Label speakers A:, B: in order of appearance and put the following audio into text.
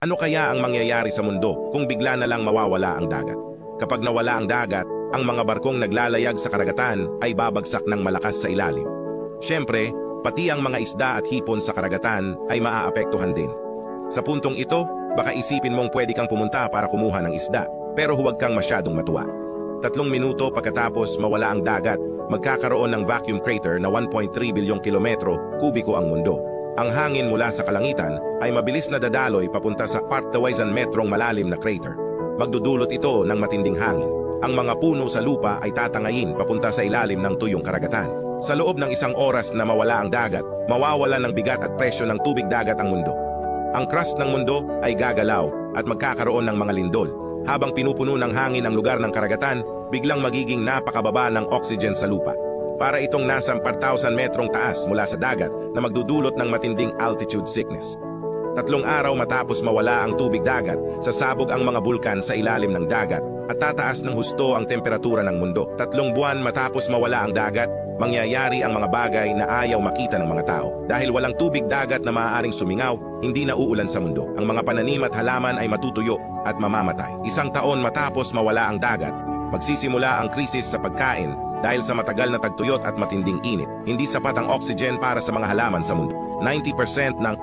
A: Ano kaya ang mangyayari sa mundo kung bigla na lang mawawala ang dagat? Kapag nawala ang dagat, ang mga barkong naglalayag sa karagatan ay babagsak ng malakas sa ilalim. Siyempre, pati ang mga isda at hipon sa karagatan ay maaapektuhan din. Sa puntong ito, baka isipin mong pwede kang pumunta para kumuha ng isda, pero huwag kang masyadong matuwa. 3 minuto pagkatapos mawala ang dagat, magkakaroon ng vacuum crater na 1.3 bilyong kilometro kubiko ang mundo. Ang hangin mula sa kalangitan ay mabilis na dadaloy papunta sa Partawaisan metrong malalim na crater. Magdudulot ito ng matinding hangin. Ang mga puno sa lupa ay tatangayin papunta sa ilalim ng tuyong karagatan. Sa loob ng 1 oras na mawala ang dagat, mawawalan ng bigat at presyo ng tubig dagat ang mundo. Ang crust ng mundo ay gagalaw at magkakaroon ng mga lindol. Habang pinupuno ng hangin ang lugar ng karagatan, biglang magiging napakababa ng oxygen sa lupa. Para itong nasa 4,000 metrong taas mula sa dagat na magdudulot ng matinding altitude sickness. 3 araw matapos mawala ang tubig dagat, sasabog ang mga bulkan sa ilalim ng dagat at tataas ng husto ang temperatura ng mundo. 3 buwan matapos mawala ang dagat, mangyayari ang mga bagay na ayaw makita ng mga tao. Dahil walang tubig dagat na maaaring sumingaw, hindi na uulan sa mundo. Ang mga pananim at halaman ay matutuyo at mamamatay. 1 taon matapos mawala ang dagat, magsisimula ang krisis sa pagkain dahil sa matagal na tagtuyot at matinding init. Hindi sapat ang oxygen para sa mga halaman sa mundo. 90% ng